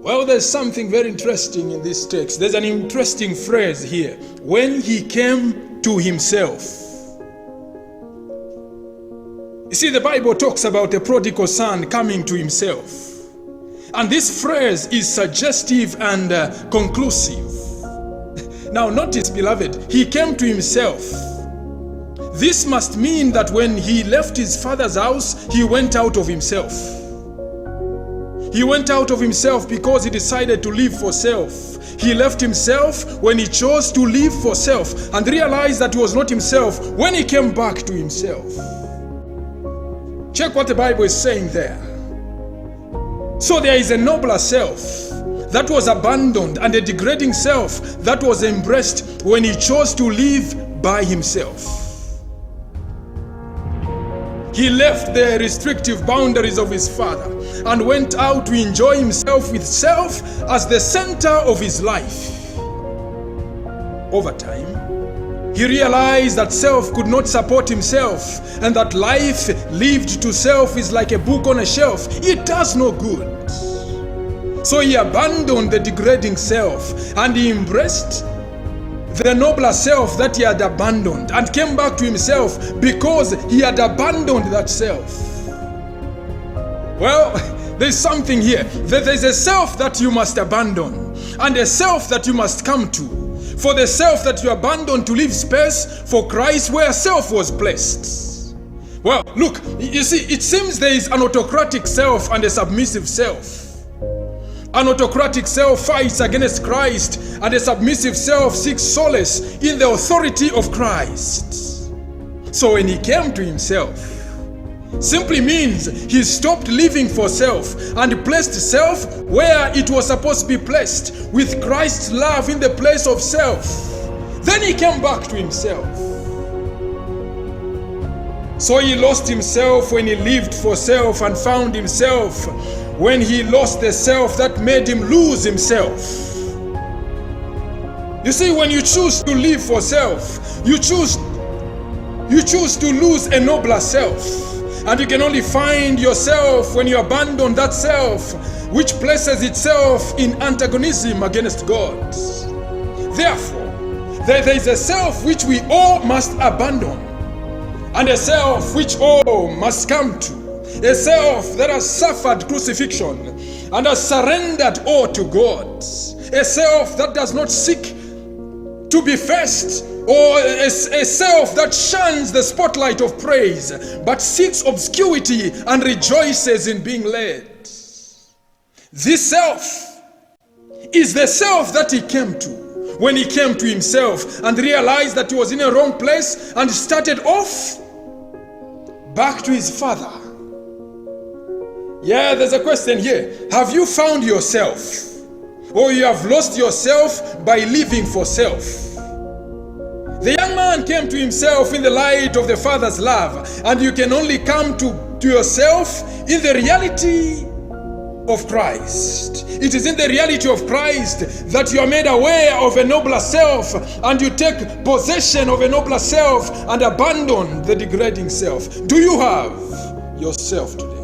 Well, there's something very interesting in this text. There's an interesting phrase here. When he came to himself. You see, the Bible talks about a prodigal son coming to himself. And this phrase is suggestive and conclusive. Now notice, beloved, he came to himself. This must mean that when he left his father's house, he went out of himself. He went out of himself because he decided to live for self. He left himself when he chose to live for self and realized that he was not himself when he came back to himself. Check what the Bible is saying there. So there is a nobler self that was abandoned and a degrading self that was embraced when he chose to live by himself. He left the restrictive boundaries of his father and went out to enjoy himself with self as the center of his life. Over time, he realized that self could not support himself and that life lived to self is like a book on a shelf. It does no good. So he abandoned the degrading self and he embraced the nobler self that he had abandoned and came back to himself because he had abandoned that self. Well, there's something here. There's a self that you must abandon and a self that you must come to. For the self that you abandoned to leave space for Christ where self was placed. Well, look, you see, it seems there is an autocratic self and a submissive self. An autocratic self fights against Christ, and a submissive self seeks solace in the authority of Christ. So when he came to himself, simply means he stopped living for self and placed self where it was supposed to be placed, with Christ's love in the place of self. Then he came back to himself. So he lost himself when he lived for self and found himself when he lost the self that made him lose himself. You see, when you choose to live for self, you choose to lose a nobler self. And you can only find yourself when you abandon that self, which places itself in antagonism against God. Therefore, there is a self which we all must abandon, and a self which all must come to. A self that has suffered crucifixion and has surrendered all to God. A self that does not seek to be first, or a self that shuns the spotlight of praise but seeks obscurity and rejoices in being led. This self is the self that he came to when he came to himself and realized that he was in a wrong place and started off back to his father. Yeah, there's a question here. Have you found yourself? Or you have lost yourself by living for self? The young man came to himself in the light of the Father's love, and you can only come to yourself in the reality of Christ. It is in the reality of Christ that you are made aware of a nobler self, and you take possession of a nobler self and abandon the degrading self. Do you have yourself today?